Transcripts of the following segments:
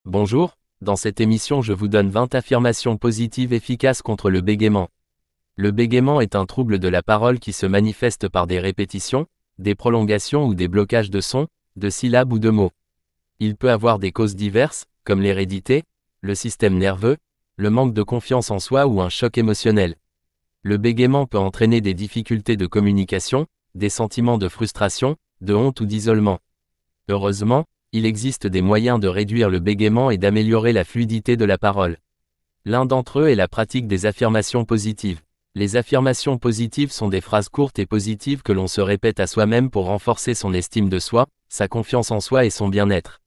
Bonjour, dans cette émission je vous donne 20 affirmations positives efficaces contre le bégaiement. Le bégaiement est un trouble de la parole qui se manifeste par des répétitions, des prolongations ou des blocages de sons, de syllabes ou de mots. Il peut avoir des causes diverses, comme l'hérédité, le système nerveux, le manque de confiance en soi ou un choc émotionnel. Le bégaiement peut entraîner des difficultés de communication, des sentiments de frustration, de honte ou d'isolement. Heureusement, il existe des moyens de réduire le bégaiement et d'améliorer la fluidité de la parole. L'un d'entre eux est la pratique des affirmations positives. Les affirmations positives sont des phrases courtes et positives que l'on se répète à soi-même pour renforcer son estime de soi, sa confiance en soi et son bien-être.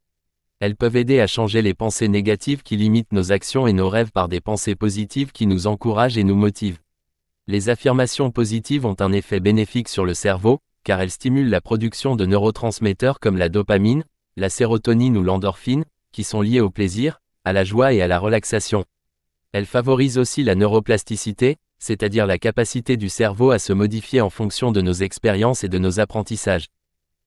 Elles peuvent aider à changer les pensées négatives qui limitent nos actions et nos rêves par des pensées positives qui nous encouragent et nous motivent. Les affirmations positives ont un effet bénéfique sur le cerveau, car elles stimulent la production de neurotransmetteurs comme la dopamine, la sérotonine ou l'endorphine, qui sont liés au plaisir, à la joie et à la relaxation. Elles favorisent aussi la neuroplasticité, c'est-à-dire la capacité du cerveau à se modifier en fonction de nos expériences et de nos apprentissages.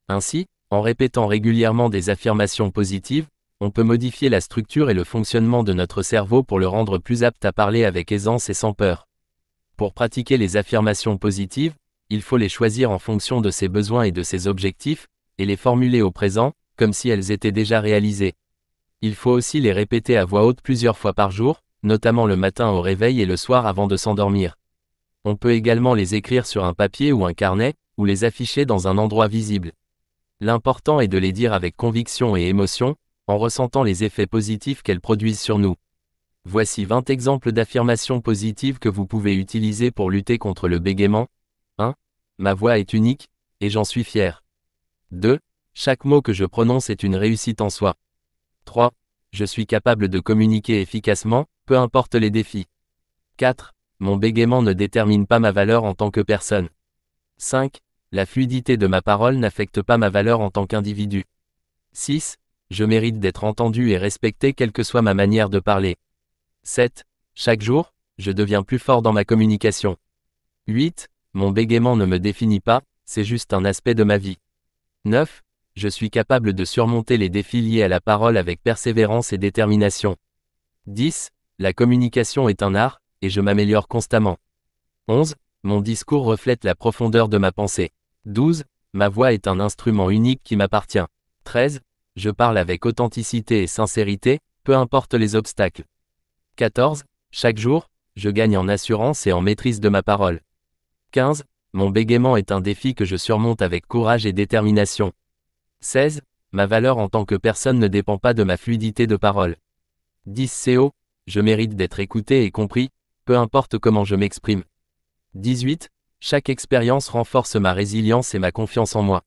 Ainsi, en répétant régulièrement des affirmations positives, on peut modifier la structure et le fonctionnement de notre cerveau pour le rendre plus apte à parler avec aisance et sans peur. Pour pratiquer les affirmations positives, il faut les choisir en fonction de ses besoins et de ses objectifs, et les formuler au présent, comme si elles étaient déjà réalisées. Il faut aussi les répéter à voix haute plusieurs fois par jour, notamment le matin au réveil et le soir avant de s'endormir. On peut également les écrire sur un papier ou un carnet, ou les afficher dans un endroit visible. L'important est de les dire avec conviction et émotion, en ressentant les effets positifs qu'elles produisent sur nous. Voici 20 exemples d'affirmations positives que vous pouvez utiliser pour lutter contre le bégaiement. 1. Ma voix est unique, et j'en suis fier. 2. Chaque mot que je prononce est une réussite en soi. 3. Je suis capable de communiquer efficacement, peu importe les défis. 4. Mon bégaiement ne détermine pas ma valeur en tant que personne. 5. La fluidité de ma parole n'affecte pas ma valeur en tant qu'individu. 6. Je mérite d'être entendu et respecté quelle que soit ma manière de parler. 7. Chaque jour, je deviens plus fort dans ma communication. 8. Mon bégaiement ne me définit pas, c'est juste un aspect de ma vie. 9. Je suis capable de surmonter les défis liés à la parole avec persévérance et détermination. 10. La communication est un art, et je m'améliore constamment. 11. Mon discours reflète la profondeur de ma pensée. 12. Ma voix est un instrument unique qui m'appartient. 13. Je parle avec authenticité et sincérité, peu importe les obstacles. 14. Chaque jour, je gagne en assurance et en maîtrise de ma parole. 15. Mon bégaiement est un défi que je surmonte avec courage et détermination. 16. Ma valeur en tant que personne ne dépend pas de ma fluidité de parole. 10. CO. Je mérite d'être écouté et compris, peu importe comment je m'exprime. 18. Chaque expérience renforce ma résilience et ma confiance en moi.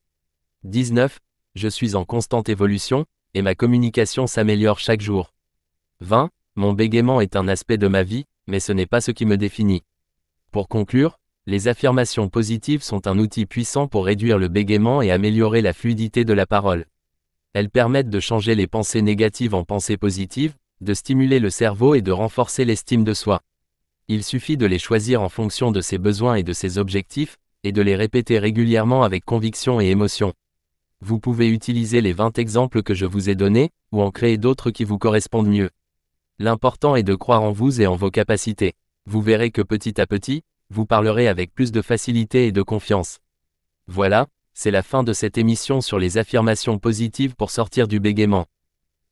19. Je suis en constante évolution, et ma communication s'améliore chaque jour. 20. Mon bégaiement est un aspect de ma vie, mais ce n'est pas ce qui me définit. Pour conclure, les affirmations positives sont un outil puissant pour réduire le bégaiement et améliorer la fluidité de la parole. Elles permettent de changer les pensées négatives en pensées positives, de stimuler le cerveau et de renforcer l'estime de soi. Il suffit de les choisir en fonction de ses besoins et de ses objectifs, et de les répéter régulièrement avec conviction et émotion. Vous pouvez utiliser les 20 exemples que je vous ai donnés, ou en créer d'autres qui vous correspondent mieux. L'important est de croire en vous et en vos capacités. Vous verrez que petit à petit, vous parlerez avec plus de facilité et de confiance. Voilà, c'est la fin de cette émission sur les affirmations positives pour sortir du bégaiement.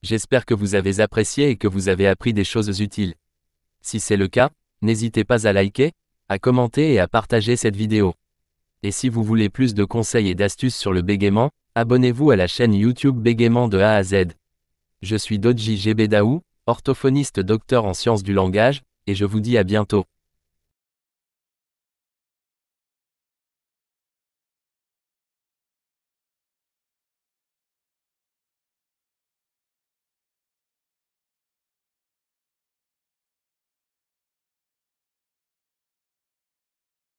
J'espère que vous avez apprécié et que vous avez appris des choses utiles. Si c'est le cas, n'hésitez pas à liker, à commenter et à partager cette vidéo. Et si vous voulez plus de conseils et d'astuces sur le bégaiement, abonnez-vous à la chaîne YouTube Bégaiement de A à Z. Je suis Dodji Gebedaou, orthophoniste docteur en sciences du langage, et je vous dis à bientôt.